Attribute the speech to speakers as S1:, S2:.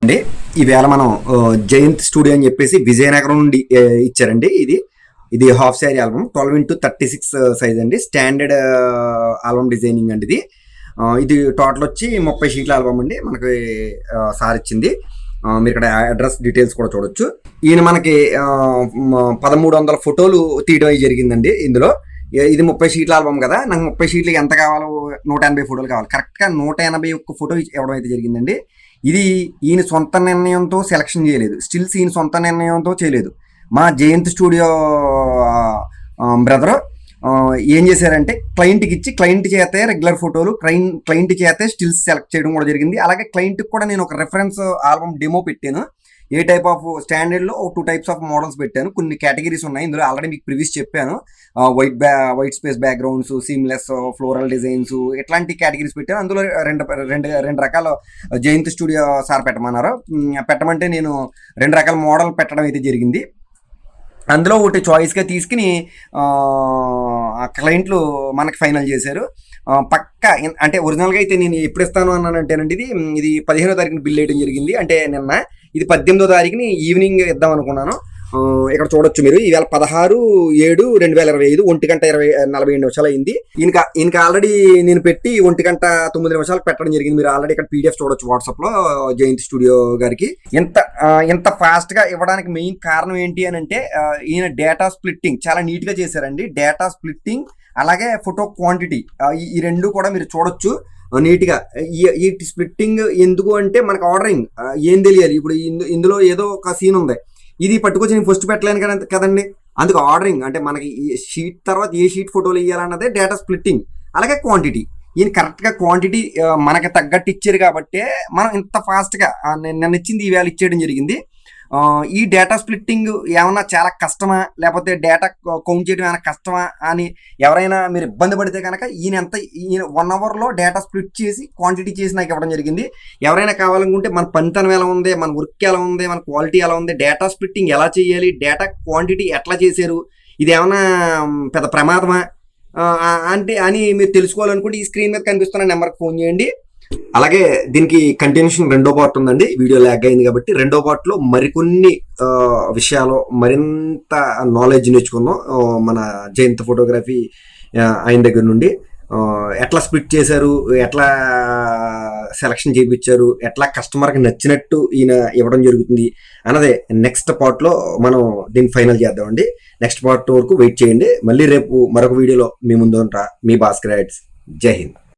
S1: అండి ఈవేళ మనం జయంత్ స్టూడియో అని చెప్పేసి విజయనగరం నుండి ఇచ్చారండి. ఇది half sari album 12x36 size అండి. స్టాండర్డ్ ఆల్బమ్ డిజైనింగ్ అండి. ఇది టోటల్ వచ్చి 30 షీట్ల ఆల్బమ్ అండి. మనకి సార్ ఇచ్చింది. మీరు ఇక్కడ అడ్రస్ డీటెయిల్స్ కూడా చూడొచ్చు. ఈయన మనకి 1300 ఫోటోలు తీయడం జరిగిందండి. ఇందులో ఇది 30 షీట్ల ఆల్బమ్ కదా, నాకు 30 షీట్లకి ఎంత కావాలో 180 ఫోటోలు కావాలి. కరెక్ట్గా 181 ఫోటో ఇవ్వడం అయితే జరిగిందండి. ఇది ఈయన సొంత నిర్ణయంతో సెలక్షన్ చేయలేదు, స్టిల్స్ ఈయన సొంత నిర్ణయంతో చేయలేదు. మా జయంత్ స్టూడియో బ్రదర్ ఏం చేశారంటే క్లయింట్కి ఇచ్చి క్లయింట్ చేతే రెగ్యులర్ ఫోటోలు క్లయింట్ చేతే స్టిల్స్ సెలెక్ట్ చేయడం కూడా జరిగింది. అలాగే క్లయింట్కి కూడా నేను ఒక రెఫరెన్స్ ఆల్బమ్ డెమో పెట్టాను. ఏ టైప్ ఆఫ్ స్టాండర్డ్లో 2 టైప్స్ ఆఫ్ మోడల్స్ పెట్టాను. కొన్ని కేటగిరీస్ ఉన్నాయి ఇందులో, ఆల్రెడీ మీకు ప్రివ్యూస్ చెప్పాను. White space backgrounds, seamless, floral designs, ఇట్లాంటి కేటగిరీస్ పెట్టాను. అందులో రెండు రకాల జయంత్ స్టూడియో సార్ పెట్టమన్నారు. పెట్టమంటే నేను 2 రకాల మోడల్ పెట్టడం అయితే జరిగింది. అందులో ఒకటి చాయిస్గా తీసుకుని క్లయింట్లు మనకి ఫైనల్ చేశారు. పక్క అంటే ఒరిజినల్గా అయితే నేను ఎప్పుడు ఇస్తాను అన్నానంటేనండి, ఇది 15వ తారీఖున బిల్ వేయడం జరిగింది. అంటే నిన్న ఇది 18వ తారీఖుని ఈవినింగ్ ఇద్దాం అనుకున్నాను. ఇక్కడ చూడొచ్చు మీరు. ఈవేళ 16/7/2025 1:42 అయింది. ఈయనకి ఆల్రెడీ నేను పెట్టి 1:09 పెట్టడం జరిగింది. మీరు ఆల్రెడీ ఇక్కడ PDF చూడొచ్చు వాట్సాప్లో జయంత్ స్టూడియో గారికి. ఇంత ఫాస్ట్గా ఇవ్వడానికి మెయిన్ కారణం ఏంటి అని అంటే, ఈయన డేటా స్ప్లిట్టింగ్ చాలా నీట్గా చేశారండి. డేటా స్ప్లిట్టింగ్ అలాగే ఫోటో క్వాంటిటీ, ఈ రెండు కూడా మీరు చూడొచ్చు నీట్గా. ఈ స్ప్లిట్టింగ్ ఎందుకు అంటే మనకు ఆర్డరింగ్ ఏం తెలియాలి. ఇప్పుడు ఇందులో ఏదో ఒక సీన్ ఉంది, ఇది పట్టుకొచ్చి నేను ఫస్ట్ పెట్టలేను కదండి. అందుకు ఆర్డరింగ్ అంటే మనకి ఈ షీట్ తర్వాత ఏ షీట్ ఫోటోలు ఇవ్వాలన్నదే డేటా స్ప్లిట్టింగ్. అలాగే క్వాంటిటీ, ఈయన కరెక్ట్గా క్వాంటిటీ మనకి తగ్గట్టు ఇచ్చారు కాబట్టి మనం ఇంత ఫాస్ట్గా నన్ను ఇచ్చింది ఈవేళ ఇచ్చేయడం జరిగింది. ఈ డేటా స్ప్లిట్టింగ్ ఏమన్నా చాలా కష్టమా, లేకపోతే డేటా కౌంట్ చేయడం ఏమైనా కష్టమా అని ఎవరైనా మీరు ఇబ్బంది పడితే కనుక ఈయన 1 అవర్లో డేటా స్ప్లిట్ చేసి క్వాంటిటీ చేసి నాకు ఇవ్వడం జరిగింది. ఎవరైనా కావాలనుకుంటే మన పనితనం ఎలా ఉంది, మన వర్క్ ఎలా ఉంది, మన క్వాలిటీ ఎలా ఉంది, డేటా స్ప్లిట్టింగ్ ఎలా చేయాలి, డేటా క్వాంటిటీ ఎట్లా చేశారు, ఇది ఏమైనా పెద్ద ప్రమాదమా అని మీరు తెలుసుకోవాలనుకుంటే ఈ స్క్రీన్ మీద కనిపిస్తున్న నెంబర్కి ఫోన్ చేయండి. అలాగే దీనికి కంటిన్యూషన్ 2వ పార్ట్ ఉందండి. వీడియో ల్యాగ్ అయింది కాబట్టి 2వ పార్ట్లో మరికొన్ని విషయాలు మరింత నాలెడ్జ్ నేర్చుకున్నాం. మన జయంత్ ఫోటోగ్రఫీ ఆయన దగ్గర నుండి ఎట్లా స్ప్లిట్ చేశారు, ఎట్లా సెలక్షన్ చేయించారు, ఎట్లా కస్టమర్కి నచ్చినట్టు ఈయన ఇవ్వడం జరుగుతుంది అన్నదే నెక్స్ట్ పార్ట్లో మనం దీన్ని ఫైనల్ చేద్దామండి. నెక్స్ట్ పార్ట్ వరకు వెయిట్ చేయండి. మళ్ళీ రేపు మరొక వీడియోలో మీ ముందు ఉంటా. మీ భాస్కర్ యాడ్స్. జై హింద్.